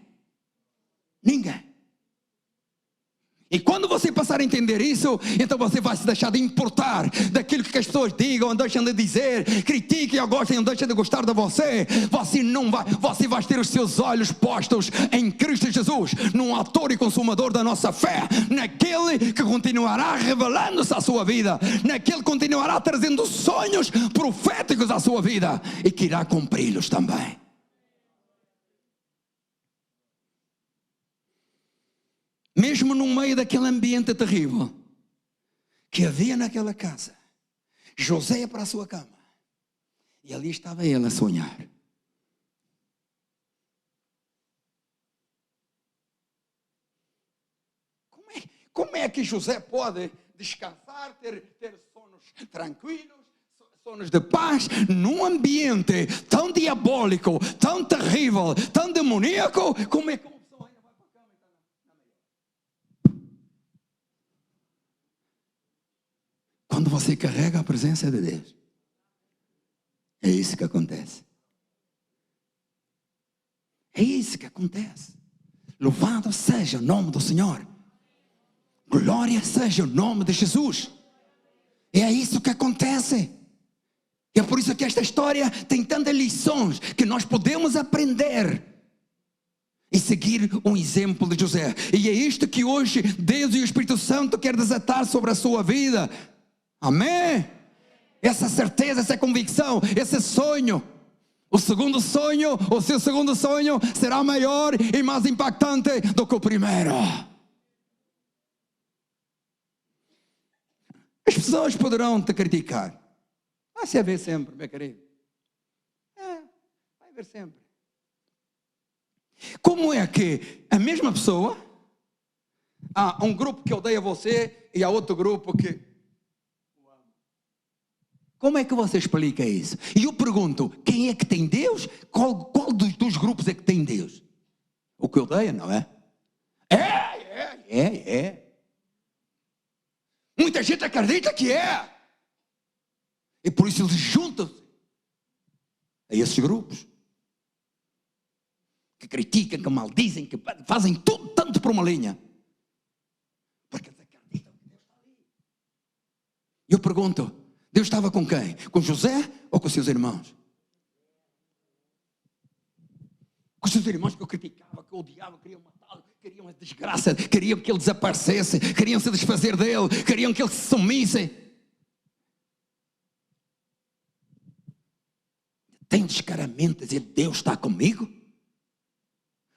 E quando você passar a entender isso, então você vai se deixar de importar daquilo que as pessoas digam, deixam de dizer, critiquem ou gostem ou deixem de gostar de você. Você vai ter os seus olhos postos em Cristo Jesus, num autor e consumador da nossa fé, naquele que continuará revelando-se à sua vida, naquele que continuará trazendo sonhos proféticos à sua vida e que irá cumpri-los também. Mesmo no meio daquele ambiente terrível que havia naquela casa, José ia para a sua cama e ali estava ele a sonhar. Como é que José pode descansar, ter sonos tranquilos, sonos de paz, num ambiente tão diabólico, tão terrível, tão demoníaco? Como é que uma pessoa ainda vai para a cama e está na melhor? Quando você carrega a presença de Deus, é isso que acontece. É isso que acontece. Louvado seja o nome do Senhor. Glória seja o nome de Jesus. É isso que acontece. E é por isso que esta história tem tantas lições que nós podemos aprender. E seguir um exemplo de José. E é isto que hoje Deus e o Espírito Santo quer desatar sobre a sua vida. Amém? Essa certeza, essa convicção, esse sonho. O seu segundo sonho será maior e mais impactante do que o primeiro. As pessoas poderão te criticar. Vai se haver sempre, meu querido. Vai haver sempre. Como é que a mesma pessoa, há um grupo que odeia você e há outro grupo que o ama? Como é que você explica isso? E eu pergunto, quem é que tem Deus? Qual dos grupos é que tem Deus? O que odeia, não é? É. Muita gente acredita que é. E por isso eles juntam-se a esses grupos. Que criticam, que maldizem, que fazem tudo tanto por uma linha. Porque eles acreditam que Deus está ali. Eu pergunto, Deus estava com quem? Com José ou com seus irmãos? Com seus irmãos que eu criticava, que eu odiava, queriam matá-lo, queriam a desgraça, queriam que ele desaparecesse, queriam se desfazer dele, queriam que ele se sumisse. Tem descaramento a dizer, Deus está comigo?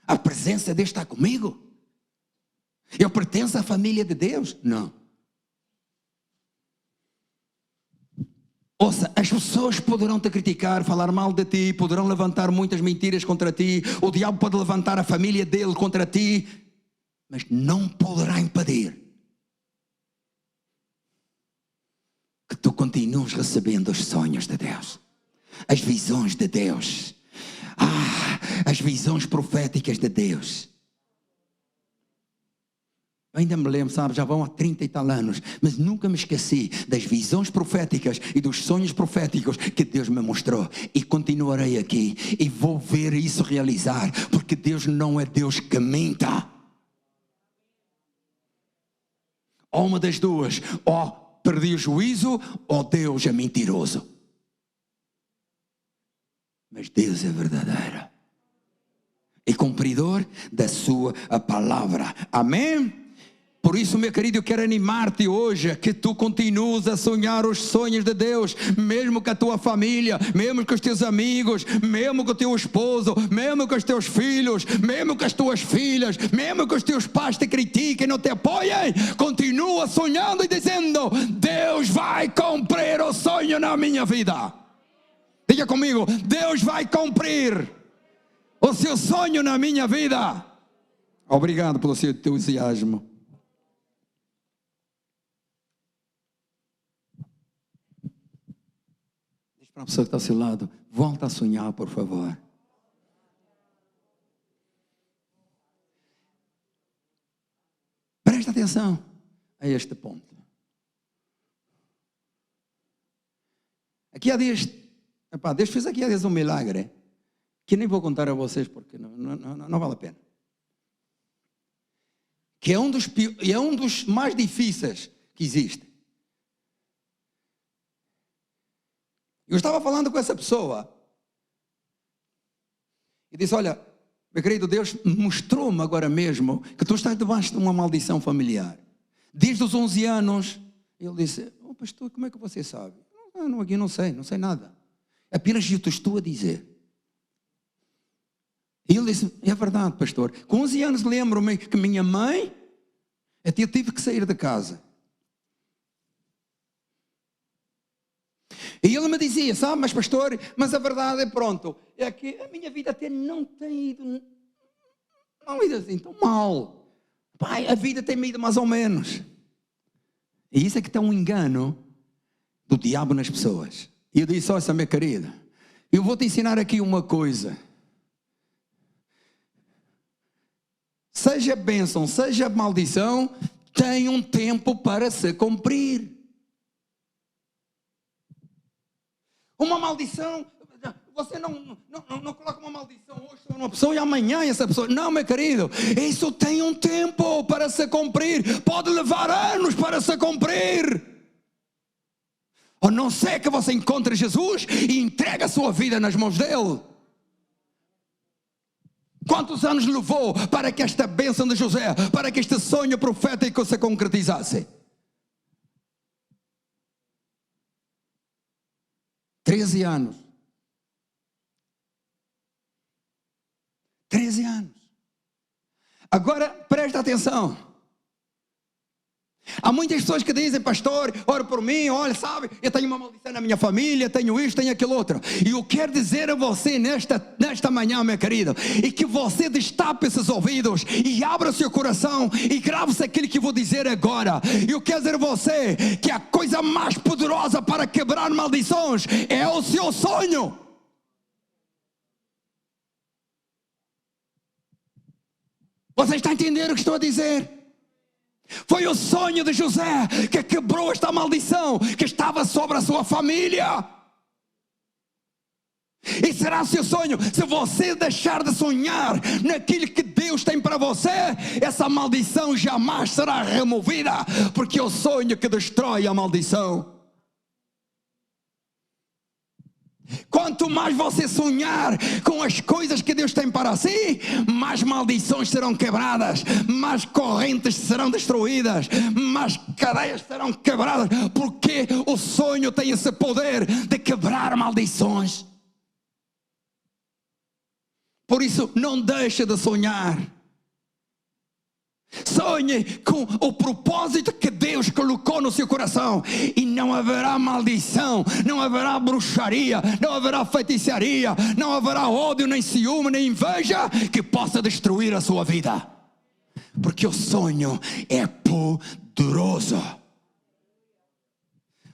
A presença de Deus está comigo? Eu pertenço à família de Deus? Não. Ouça, as pessoas poderão te criticar, falar mal de ti, poderão levantar muitas mentiras contra ti, o diabo pode levantar a família dele contra ti, mas não poderá impedir que tu continues recebendo os sonhos de Deus, as visões de Deus, as visões proféticas de Deus. Eu ainda me lembro, sabe, já vão há 30 e tal anos, mas nunca me esqueci das visões proféticas e dos sonhos proféticos que Deus me mostrou. E continuarei aqui e vou ver isso realizar, porque Deus não é Deus que minta. Ou uma das duas, ou perdi o juízo, ou Deus é mentiroso. Mas Deus é verdadeiro e cumpridor da sua palavra. Amém? Por isso, meu querido, eu quero animar-te hoje a que tu continues a sonhar os sonhos de Deus, mesmo com a tua família, mesmo com os teus amigos, mesmo com o teu esposo, mesmo com os teus filhos, mesmo com as tuas filhas, mesmo com os teus pais te critiquem, não te apoiem. Continua sonhando e dizendo, Deus vai cumprir o sonho na minha vida. Diga comigo, Deus vai cumprir o seu sonho na minha vida. Obrigado pelo seu entusiasmo. Diz para a pessoa que está ao seu lado, volta a sonhar, por favor. Presta atenção a este ponto. Aqui há dias, Deus fez aqui há dias um milagre, que nem vou contar a vocês porque não vale a pena. Que é um dos mais difíceis que existe. Eu estava falando com essa pessoa e disse, olha, meu querido, Deus mostrou-me agora mesmo que tu estás debaixo de uma maldição familiar. Desde os 11 anos, ele disse, pastor, como é que você sabe? Aqui não sei nada. Apenas eu te estou a dizer. E ele disse, é verdade, pastor. Com 11 anos lembro-me que minha mãe, até eu tive que sair de casa. E ele me dizia, sabe, mas pastor, mas a verdade é pronto, é que a minha vida até não tem ido assim tão mal. Pai, a vida tem ido mais ou menos. E isso é que está um engano do diabo nas pessoas. E eu disse, olha, minha querida, eu vou te ensinar aqui uma coisa. Seja bênção, seja maldição, tem um tempo para se cumprir. Uma maldição, você não coloca uma maldição hoje sobre uma pessoa e amanhã essa pessoa. Não, meu querido, isso tem um tempo para se cumprir. Pode levar anos para se cumprir. A não ser que você encontre Jesus e entregue a sua vida nas mãos dele. Quantos anos levou para que esta bênção de José, para que este sonho profético se concretizasse? 13 anos. 13 anos. Agora, presta atenção. Há muitas pessoas que dizem, pastor, ora por mim, olha, sabe, eu tenho uma maldição na minha família, tenho isto, tenho aquilo outro. E eu quero dizer a você nesta manhã, meu querido, e que você destape esses ouvidos e abra o seu coração e grave-se aquilo que vou dizer agora. Eu quero dizer a você que a coisa mais poderosa para quebrar maldições é o seu sonho. Você está entendendo o que estou a dizer? Foi o sonho de José que quebrou esta maldição que estava sobre a sua família. E será o seu sonho, se você deixar de sonhar naquilo que Deus tem para você, essa maldição jamais será removida, porque é o sonho que destrói a maldição. Quanto mais você sonhar com as coisas que Deus tem para si, mais maldições serão quebradas, mais correntes serão destruídas, mais cadeias serão quebradas, porque o sonho tem esse poder de quebrar maldições. Por isso, não deixe de sonhar. Sonhe com o propósito que Deus colocou no seu coração, e não haverá maldição, não haverá bruxaria, não haverá feitiçaria, não haverá ódio, nem ciúme, nem inveja que possa destruir a sua vida, porque o sonho é poderoso.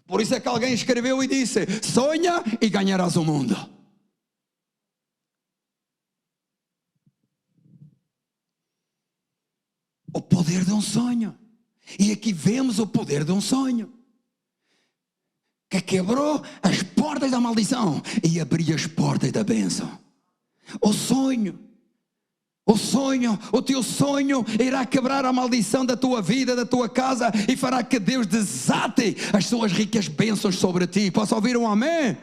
Por isso é que alguém escreveu e disse: sonha e ganharás o mundo. O poder de um sonho. E aqui vemos o poder de um sonho que quebrou as portas da maldição e abriu as portas da bênção. O sonho, o teu sonho irá quebrar a maldição da tua vida, da tua casa, e fará que Deus desate as suas ricas bênçãos sobre ti. Posso ouvir um amém?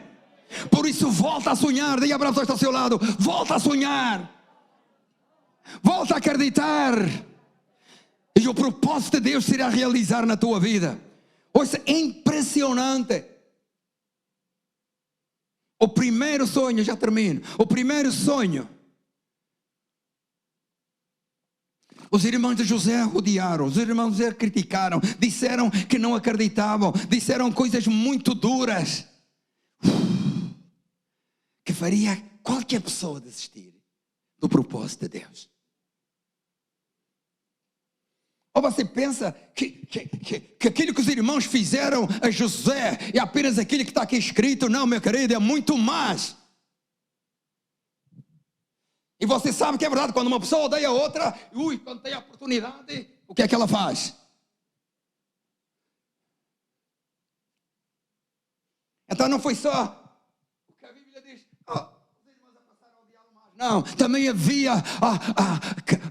Por isso, volta a sonhar. Diga para a pessoa que está ao seu lado: volta a sonhar, volta a acreditar, e o propósito de Deus se irá realizar na tua vida. Isso é impressionante. O primeiro sonho, já termino. O primeiro sonho, os irmãos de José odiaram, os irmãos de José criticaram, disseram que não acreditavam, disseram coisas muito duras, que faria qualquer pessoa desistir do propósito de Deus. Ou você pensa que aquilo que os irmãos fizeram a José é apenas aquilo que está aqui escrito? Não, meu querido, é muito mais. E você sabe que é verdade, quando uma pessoa odeia a outra, quando tem a oportunidade, o que é que ela faz? Então não foi só o que a Bíblia diz: os irmãos passaram a odiá-lo mais. Não, também havia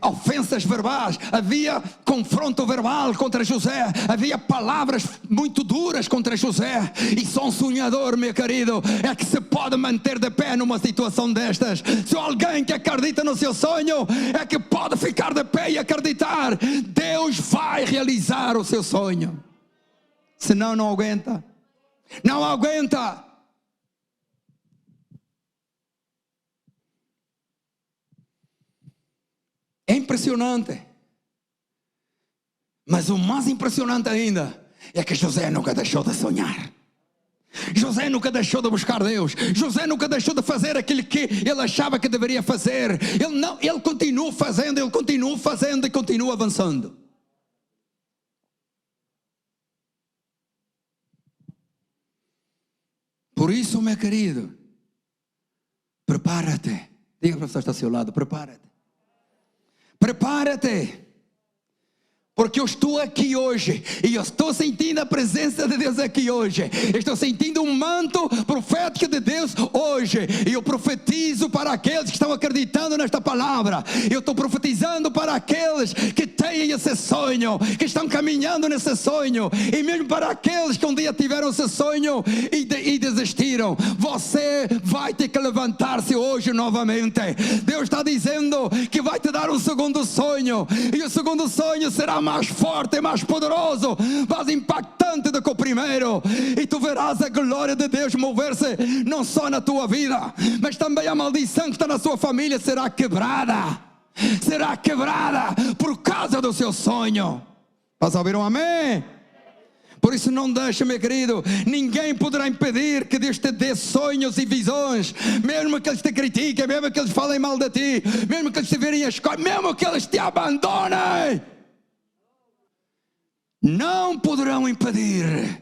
ofensas verbais, havia confronto verbal contra José, havia palavras muito duras contra José. E só um sonhador, meu querido, é que se pode manter de pé numa situação destas. Se alguém que acredita no seu sonho é que pode ficar de pé e acreditar, Deus vai realizar o seu sonho. Senão não aguenta. Não aguenta. É impressionante. Mas o mais impressionante ainda é que José nunca deixou de sonhar. José nunca deixou de buscar Deus. José nunca deixou de fazer aquilo que ele achava que deveria fazer. Ele continua fazendo, ele continua fazendo e continua avançando. Por isso, meu querido, prepara-te. Diga para a pessoa que está ao seu lado: prepara-te. Prepara-te, Porque eu estou aqui hoje e eu estou sentindo a presença de Deus aqui hoje. Estou sentindo um manto profético de Deus hoje. E eu profetizo para aqueles que estão acreditando nesta palavra. Eu estou profetizando para aqueles que têm esse sonho, que estão caminhando nesse sonho. E mesmo para aqueles que um dia tiveram esse sonho e desistiram. Você vai ter que levantar-se hoje novamente. Deus está dizendo que vai te dar um segundo sonho. E o segundo sonho será mais forte, mais poderoso, mais impactante do que o primeiro. E tu verás a glória de Deus mover-se não só na tua vida, mas também a maldição que está na sua família será quebrada. Será quebrada por causa do seu sonho. Posso ouvir um amém? Por isso não deixa, meu querido, ninguém poderá impedir que Deus te dê sonhos e visões, mesmo que eles te critiquem, mesmo que eles falem mal de ti, mesmo que eles te virem as coisas, mesmo que eles te abandonem. Não poderão impedir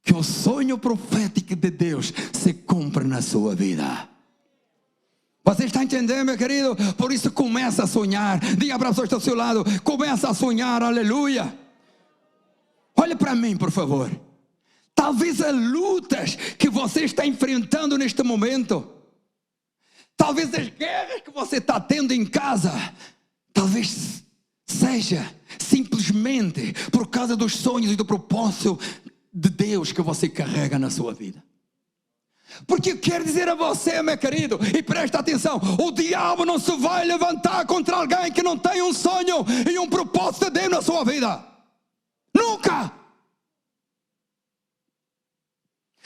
que o sonho profético de Deus se cumpra na sua vida. Você está entendendo, meu querido? Por isso começa a sonhar. Diga para a pessoa que está ao seu lado, começa a sonhar, aleluia. Olha para mim, por favor. Talvez as lutas que você está enfrentando neste momento, talvez as guerras que você está tendo em casa, talvez seja simplesmente por causa dos sonhos e do propósito de Deus que você carrega na sua vida. Porque eu quero dizer a você, meu querido, e presta atenção, o diabo não se vai levantar contra alguém que não tem um sonho e um propósito de Deus na sua vida. Nunca!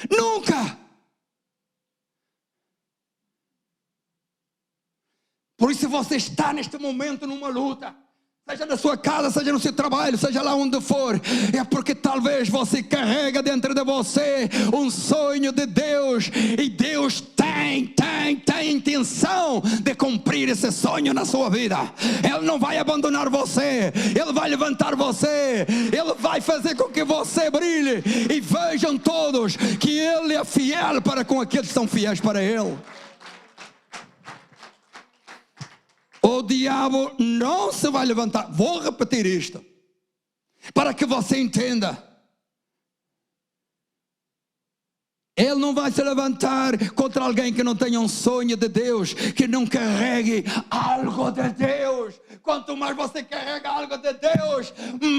Nunca! Por isso você está neste momento numa luta, seja na sua casa, seja no seu trabalho, seja lá onde for, é porque talvez você carrega dentro de você um sonho de Deus, e Deus tem intenção de cumprir esse sonho na sua vida. Ele não vai abandonar você, Ele vai levantar você, Ele vai fazer com que você brilhe, e vejam todos que Ele é fiel para com aqueles que são fiéis para Ele. O diabo não se vai levantar. Vou repetir isto, para que você entenda. Ele não vai se levantar contra alguém que não tenha um sonho de Deus, que não carregue algo de Deus. Quanto mais você carrega algo de Deus,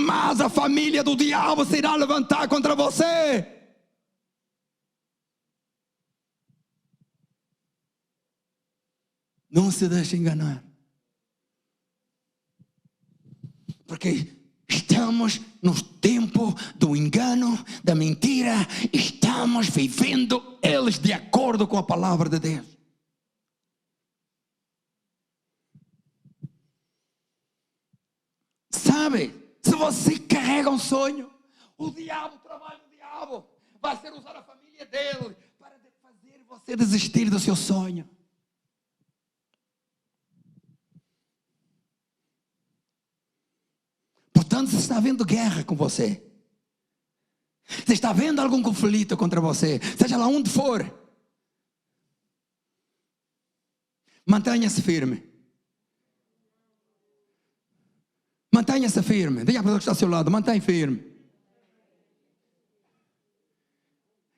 mais a família do diabo se irá levantar contra você. Não se deixe enganar. Porque estamos no tempo do engano, da mentira. Estamos vivendo eles de acordo com a palavra de Deus. Sabe, se você carrega um sonho, o trabalho do diabo vai ser usar a família dele para fazer você desistir do seu sonho. Portanto, você está vendo guerra com você. Você está vendo algum conflito contra você, seja lá onde for. Mantenha-se firme. Mantenha-se firme. Diga para a pessoa que está ao seu lado, mantenha firme.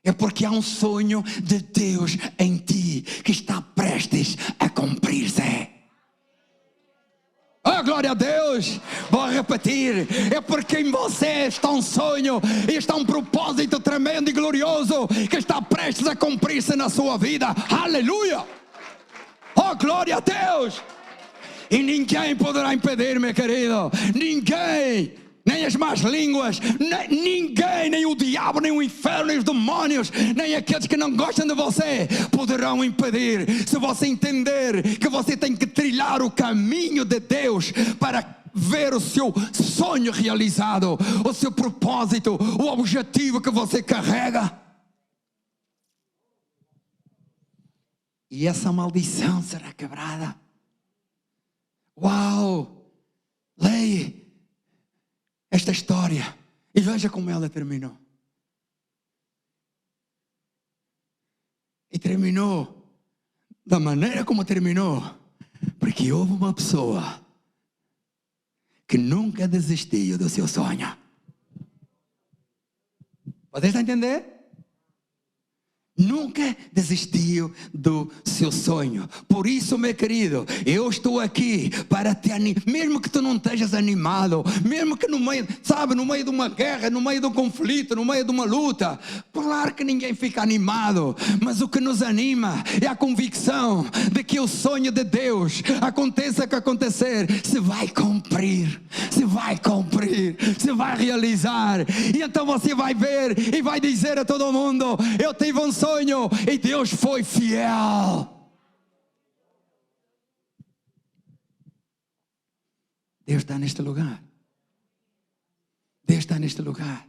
É porque há um sonho de Deus em ti que está prestes a cumprir-se. Oh, glória a Deus. Vou repetir. É porque em você está um sonho e está um propósito tremendo e glorioso que está prestes a cumprir-se na sua vida. Aleluia. Oh, glória a Deus. E ninguém poderá impedir, meu querido. Ninguém. Nem as más línguas, ninguém, nem o diabo, nem o inferno, nem os demônios, nem aqueles que não gostam de você poderão impedir, se você entender que você tem que trilhar o caminho de Deus para ver o seu sonho realizado, o seu propósito, o objetivo que você carrega. E essa maldição será quebrada. Uau! Leia esta história e veja como ela terminou. E terminou da maneira como terminou, porque houve uma pessoa que nunca desistiu do seu sonho. Você está entendendo? Nunca desistiu do seu sonho. Por isso, meu querido, eu estou aqui para te animar. Mesmo que tu não estejas animado, mesmo que no meio, sabe, no meio de uma guerra, no meio de um conflito, no meio de uma luta, claro que ninguém fica animado, mas o que nos anima é a convicção de que o sonho de Deus, aconteça o que acontecer, se vai cumprir, se vai cumprir, se vai realizar. E então você vai ver e vai dizer a todo mundo: eu tive um sonho e Deus foi fiel. Deus está neste lugar. Deus está neste lugar.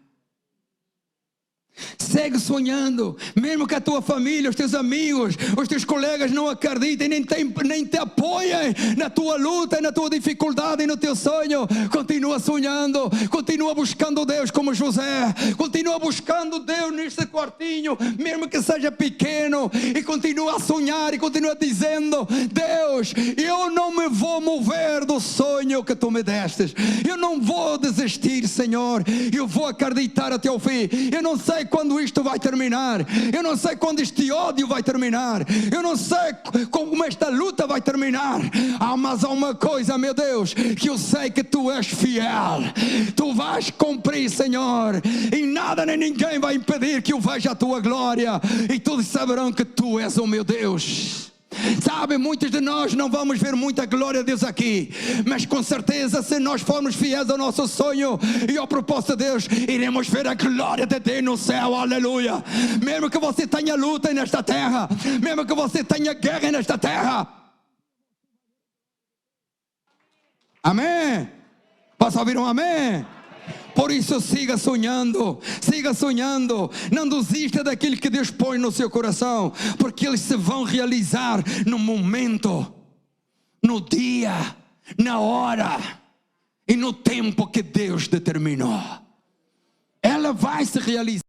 Segue sonhando, mesmo que a tua família, os teus amigos, os teus colegas não acreditem, nem te apoiem na tua luta, na tua dificuldade e no teu sonho. Continua sonhando, continua buscando Deus como José, continua buscando Deus neste quartinho, mesmo que seja pequeno, e continua a sonhar e continua dizendo: Deus, eu não me vou mover do sonho que tu me destes, eu não vou desistir, Senhor, eu vou acreditar até o fim. Eu não sei quando isto vai terminar, eu não sei quando este ódio vai terminar, eu não sei como esta luta vai terminar, mas há uma coisa, meu Deus, que eu sei que tu és fiel, tu vais cumprir, Senhor, e nada nem ninguém vai impedir que eu veja a tua glória, e todos saberão que tu és o meu Deus. Sabe, muitos de nós não vamos ver muita glória de Deus aqui, mas com certeza, se nós formos fiéis ao nosso sonho e ao propósito de Deus, iremos ver a glória de Deus no céu, aleluia. Mesmo que você tenha luta nesta terra, mesmo que você tenha guerra nesta terra. Amém? Posso ouvir um amém? Por isso siga sonhando, não desista daquilo que Deus põe no seu coração, porque eles se vão realizar no momento, no dia, na hora e no tempo que Deus determinou. Ela vai se realizar.